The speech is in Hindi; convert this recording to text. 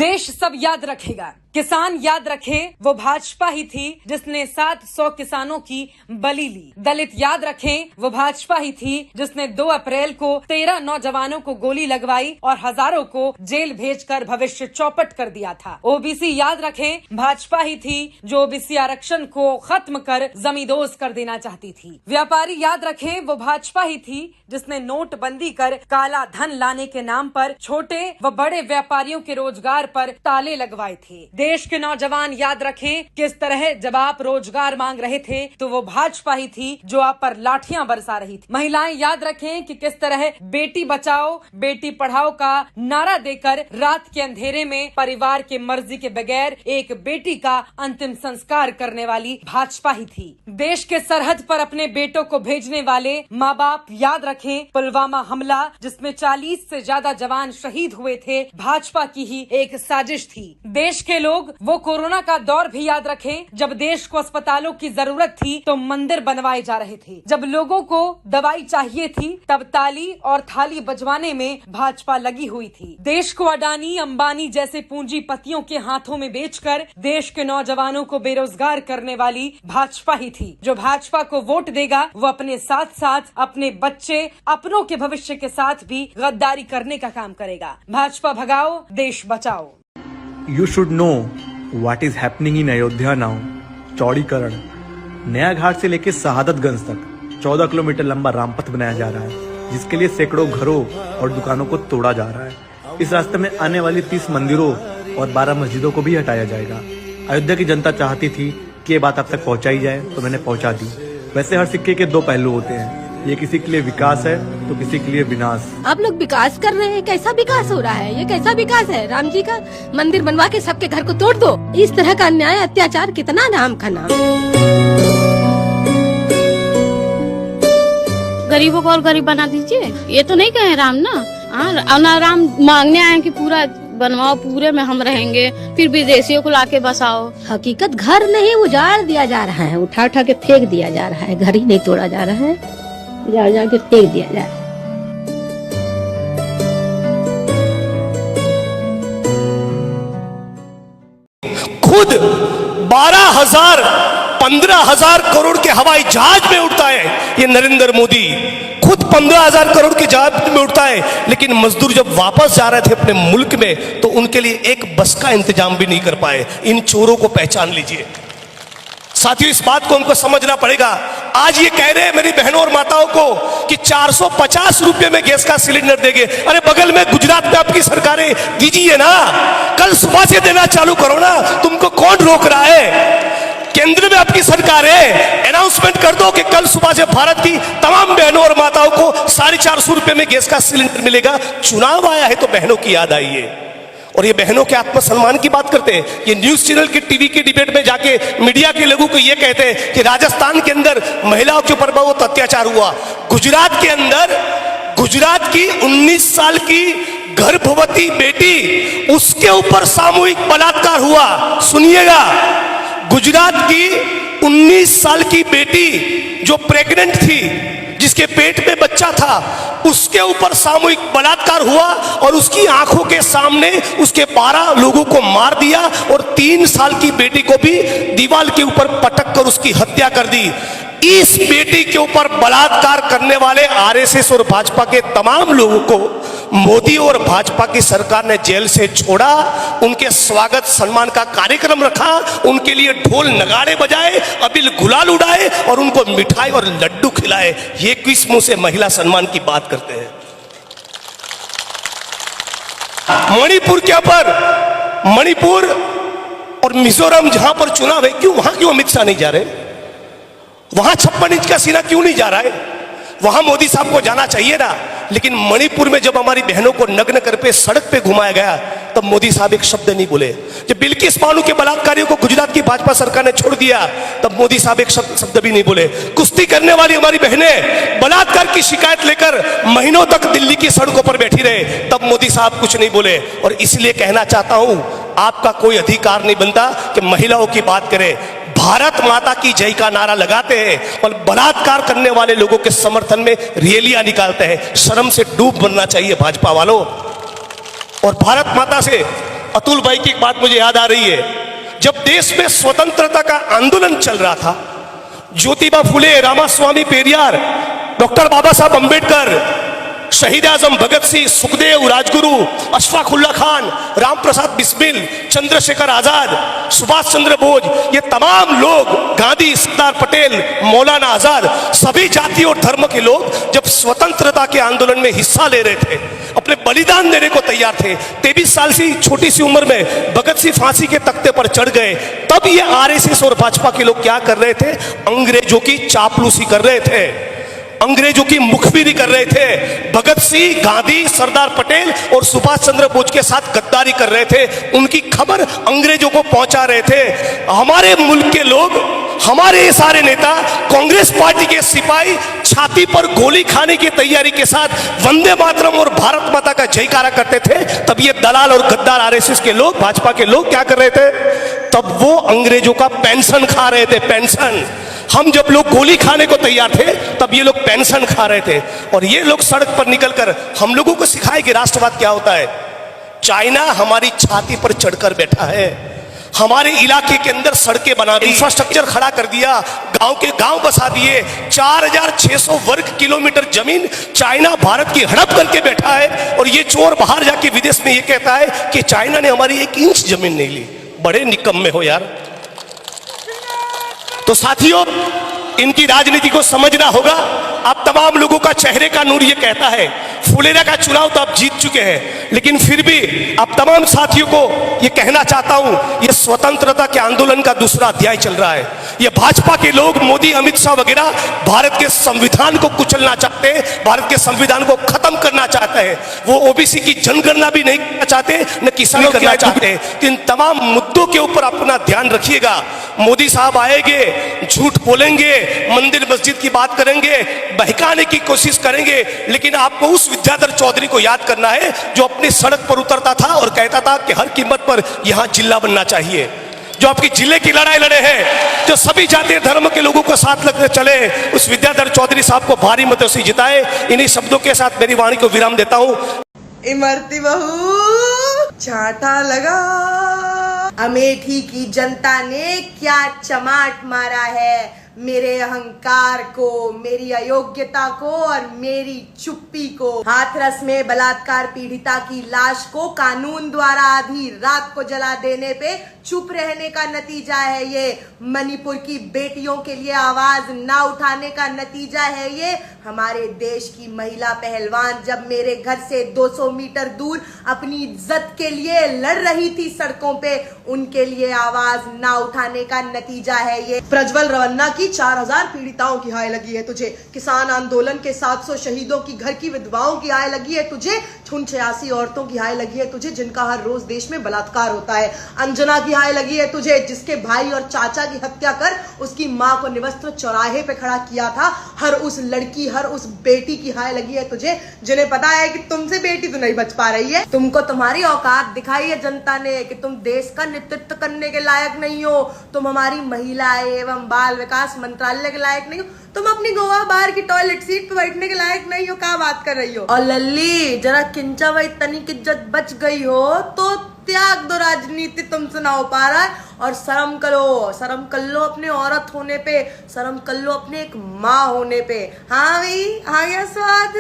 देश सब याद रखेगा, किसान याद रखे वो भाजपा ही थी जिसने 700 किसानों की बलि ली। दलित याद रखें वो भाजपा ही थी जिसने 2 अप्रैल को 13 नौजवानों को गोली लगवाई और हजारों को जेल भेजकर भविष्य चौपट कर दिया था। ओबीसी याद रखें भाजपा ही थी जो ओबीसी आरक्षण को खत्म कर जमींदोज कर देना चाहती थी। व्यापारी याद रखें वो भाजपा ही थी जिसने नोटबंदी कर काला धन लाने के नाम पर छोटे व बड़े व्यापारियों के रोजगार पर ताले लगवाए थे। देश के नौजवान याद रखें किस तरह जब आप रोजगार मांग रहे थे तो वो भाजपा ही थी जो आप पर लाठियां बरसा रही थी। महिलाएं याद रखें कि किस तरह बेटी बचाओ बेटी पढ़ाओ का नारा देकर रात के अंधेरे में परिवार के मर्जी के बगैर एक बेटी का अंतिम संस्कार करने वाली भाजपा ही थी। देश के सरहद पर अपने बेटों को भेजने वाले माँ बाप याद रखें पुलवामा हमला जिसमें 40 से ज्यादा जवान शहीद हुए थे, भाजपा की ही एक साजिश थी। देश के लोग वो कोरोना का दौर भी याद रखें जब देश को अस्पतालों की जरूरत थी तो मंदिर बनवाए जा रहे थे। जब लोगों को दवाई चाहिए थी तब ताली और थाली बजवाने में भाजपा लगी हुई थी। देश को अडानी अंबानी जैसे पूंजीपतियों के हाथों में बेचकर देश के नौजवानों को बेरोजगार करने वाली भाजपा ही थी। जो भाजपा को वोट देगा वो अपने साथ साथ अपने बच्चे अपनों के भविष्य के साथ भी गद्दारी करने का काम करेगा। भाजपा भगाओ देश बचाओ। You should know what is happening in Ayodhya now. चौड़ीकरण, नया घाट से लेकर शहादतगंज तक 14 किलोमीटर लंबा रामपथ बनाया जा रहा है जिसके लिए सैकड़ों घरों और दुकानों को तोड़ा जा रहा है। इस रास्ते में आने वाली 30 मंदिरों और 12 मस्जिदों को भी हटाया जाएगा। अयोध्या की जनता चाहती थी कि ये बात आप तक पहुंचाई जाए तो मैंने पहुंचा दी। वैसे हर सिक्के के 2 पहलू होते हैं, ये किसी के लिए विकास है तो किसी के लिए विनाश। आप लोग विकास कर रहे हैं, कैसा विकास हो रहा है? ये कैसा विकास है? राम जी का मंदिर बनवा के सबके घर को तोड़ दो। इस तरह का अन्याय अत्याचार कितना नाम का नाम। गरीबों को और गरीब बना दीजिए, ये तो नहीं कहे राम ना राम मांगने आए कि पूरा बनवाओ, पूरे में हम रहेंगे, फिर विदेशियों को लाके बसाओ। हकीकत घर नहीं उजाड़ दिया जा रहा है, उठा उठा के फेंक दिया जा रहा है। घर ही नहीं तोड़ा जा रहा है, उजाड़ के फेंक दिया जा रहा है। खुद 12,000 15,000 करोड़ के हवाई जहाज में उड़ता है ये नरेंद्र मोदी, खुद 15,000 करोड़ के जहाज में उड़ता है। लेकिन मजदूर जब वापस जा रहे थे अपने मुल्क में तो उनके लिए एक बस का इंतजाम भी नहीं कर पाए। इन चोरों को पहचान लीजिए साथियों, इस बात को हमको समझना पड़ेगा। आज ये कह रहे हैं मेरी बहनों और माताओं को कि 450 रुपए में गैस का सिलेंडर देंगे। अरे बगल में गुजरात में आपकी सरकारें दीजिए ना, कल सुबह से देना चालू करो ना, तुमको कौन रोक रहा है? केंद्र में आपकी सरकार है, अनाउंसमेंट कर दो कि कल सुबह से भारत की तमाम बहनों और माताओं को 450 रुपए में गैस का सिलेंडर मिलेगा। चुनाव आया है तो बहनों की याद आई है और ये बहनों के आत्मसम्मान की बात करते हैं। ये न्यूज चैनल के टीवी के डिबेट में जाके मीडिया के लोगों को ये कहते हैं कि राजस्थान के अंदर महिलाओं के ऊपर बहुत अत्याचार हुआ। गुजरात के अंदर गुजरात की 19 साल की गर्भवती बेटी, उसके ऊपर सामूहिक बलात्कार हुआ। सुनिएगा, गुजरात की 19 साल की बेटी जो प्रेग्नेंट थी, जिसके पेट में बच्चा था, उसके ऊपर सामूहिक बलात्कार हुआ और उसकी आंखों के सामने उसके 12 लोगों को मार दिया और 3 साल की बेटी को भी दीवार के ऊपर पटक कर उसकी हत्या कर दी। इस बेटी के ऊपर बलात्कार करने वाले आरएसएस और भाजपा के तमाम लोगों को मोदी और भाजपा की सरकार ने जेल से छोड़ा, उनके स्वागत सम्मान का कार्यक्रम रखा, उनके लिए ढोल नगाड़े बजाए, अबील गुलाल उड़ाए और उनको मिठाई और लड्डू खिलाए। ये किस मुंह से महिला सम्मान की बात करते हैं? मणिपुर के ऊपर, मणिपुर और मिजोरम जहां पर चुनाव है, क्यों अमित शाह नहीं जा रहे? वहां 56 इंच का सीना क्यों नहीं जा रहा है? वहां मोदी साहब को जाना चाहिए ना। लेकिन मणिपुर में जब हमारी बहनों को नग्न कर पे सड़क पे घुमाया गया तब मोदी साहब एक शब्द नहीं बोले। जब बिल्किस बानो के बलात्कारियों को गुजरात की भाजपा सरकार ने छोड़ दिया तब मोदी साहब एक शब्द भी नहीं बोले। कुश्ती करने वाली हमारी बहनें बलात्कार की शिकायत लेकर महीनों तक दिल्ली की सड़कों पर बैठी रहे, तब मोदी साहब कुछ नहीं बोले। और इसलिए कहना चाहता हूं, आपका कोई अधिकार नहीं बनता कि महिलाओं की बात करें। भारत माता की जय का नारा लगाते हैं और बलात्कार करने वाले लोगों के समर्थन में रैलियां निकालते हैं। शर्म से डूब बनना चाहिए भाजपा वालों। और भारत माता से अतुल भाई की एक बात मुझे याद आ रही है। जब देश में स्वतंत्रता का आंदोलन चल रहा था, ज्योतिबा फुले, रामास्वामी पेरियार, डॉक्टर बाबा साहब अंबेडकर, शहीद आजम भगत सिंह, सुखदेव, राजगुरु, अशफाक उल्ला खान, राम प्रसाद बिस्मिल, चंद्रशेखर आजाद, सुभाष चंद्र बोस, ये तमाम लोग, गांधी, सरदार पटेल, मौलाना आजाद, सभी जाति और धर्म के लोग जब स्वतंत्रता के आंदोलन में हिस्सा ले रहे थे, अपने बलिदान देने को तैयार थे, 23 साल की छोटी सी उम्र में भगत सिंह फांसी के तख्ते पर चढ़ गए, तब ये आरएसएस और भाजपा के लोग क्या कर रहे थे? अंग्रेजों की चापलूसी कर रहे थे, अंग्रेजों की मुखबिरी कर रहे थे। भगत सिंह, गांधी, सरदार पटेल और सुभाष चंद्र बोस के साथ गद्दारी कर रहे थे, उनकी खबर अंग्रेजों को पहुंचा रहे थे। हमारे मुल्क के लोग, हमारे ये सारे नेता, कांग्रेस पार्टी के सिपाही छाती पर गोली खाने की तैयारी के साथ वंदे मातरम और भारत माता का जयकारा करते थे, तब ये दलाल और गद्दार आरएसएस के लोग, भाजपा के लोग क्या कर रहे थे? तब वो अंग्रेजों का पेंशन खा रहे थे, पेंशन। हम जब लोग गोली खाने को तैयार थे, तब ये लोग पेंशन खा रहे थे। और ये लोग सड़क पर निकलकर हम लोगों को सिखाए कि राष्ट्रवाद क्या होता है। चाइना हमारी छाती पर चढ़कर बैठा है, हमारे इलाके के अंदर सड़कें बना दी, इंफ्रास्ट्रक्चर खड़ा कर दिया, गांव के गांव बसा दिए, 4600 वर्ग किलोमीटर जमीन चाइना भारत की हड़प करके बैठा है। और ये चोर बाहर जाके विदेश में ये कहता है कि चाइना ने हमारी 1 इंच जमीन नहीं ली। बड़े निकम्मे हो यार। तो साथियों, इनकी राजनीति को समझना होगा। आप तमाम लोगों का चेहरे का नूर ये कहता है, फुलेरा का चुनाव तो आप जीत चुके हैं, लेकिन फिर भी आप तमाम साथियों को ये कहना चाहता हूं, ये स्वतंत्रता के आंदोलन का दूसरा अध्याय चल रहा है। ये भाजपा के लोग, मोदी, अमित शाह वगैरह भारत के संविधान को कुचलना चाहते हैं, भारत के संविधान को खत्म करना चाहते हैं। वो ओबीसी की जनगणना भी नहीं करना चाहते, न किसान करना चाहते। इन तमाम मुद्दों के ऊपर अपना ध्यान रखिएगा। मोदी साहब आएंगे, झूठ बोलेंगे, मंदिर मस्जिद की बात करेंगे, बहकाने की कोशिश करेंगे, लेकिन आपको उस विद्याधर चौधरी को याद करना है जो अपनी सड़क पर उतरता था और कहता था कि हर कीमत पर यहां जिला बनना चाहिए, जो आपकी जिले की लड़ाई लड़े हैं, जो सभी जातीय धर्म के लोगों को साथ लगते चले। उस विद्याधर चौधरी साहब को भारी मतों से जिताए। इन्हीं शब्दों के साथ मेरी वाणी को विराम देता हूं। इमरती बहू छाता लगा, अमेठी की जनता ने क्या चमाट मारा है मेरे अहंकार को, मेरी अयोग्यता को और मेरी चुप्पी को। हाथरस में बलात्कार पीड़िता की लाश को कानून द्वारा आधी रात को जला देने पे चुप रहने का नतीजा है ये। मणिपुर की बेटियों के लिए आवाज ना उठाने का नतीजा है ये। हमारे देश की महिला पहलवान जब मेरे घर से 200 मीटर दूर अपनी इज्जत के लिए लड़ रही थी सड़कों पे, उनके लिए आवाज ना उठाने का नतीजा है ये। प्रज्वल रवन्ना की 4000 पीड़िताओं की हाय लगी है तुझे, किसान आंदोलन के 700 शहीदों की घर की विधवाओं की हाय लगी है तुझे, 86 औरतों की हाय लगी है तुझे जिनका हर रोज देश में बलात्कार होता है, अंजना की हाय लगी है तुझे जिसके भाई और चाचा की हत्या कर उसकी मां को निवस्त्र चौराहे पे खड़ा किया था, हर उस लड़की, हर उस बेटी की हाय लगी है तुझे जिन्हें पता है कि तुमसे बेटी तो नहीं बच पा रही है। तुमको तुम्हारी औकात दिखाई है जनता ने कि तुम देश का नेतृत्व करने के लायक नहीं हो, तुम हमारी महिला एवं बाल विकास मंत्रालय के लायक नहीं हो, तुम अपनी गोवा बाहर की टॉयलेट सीट पे बैठने के लायक नहीं हो। क्या बात कर रही हो? और लल्ली जरा किंचा भाई तनिक इज्जत बच गई हो तो त्याग दो राजनीति, तुमसे ना हो पा रहा है। और शर्म करो, शर्म कर लो अपने औरत होने पे, शर्म कर लो अपने एक माँ होने पे। हाँ भाई, आ गया स्वाद।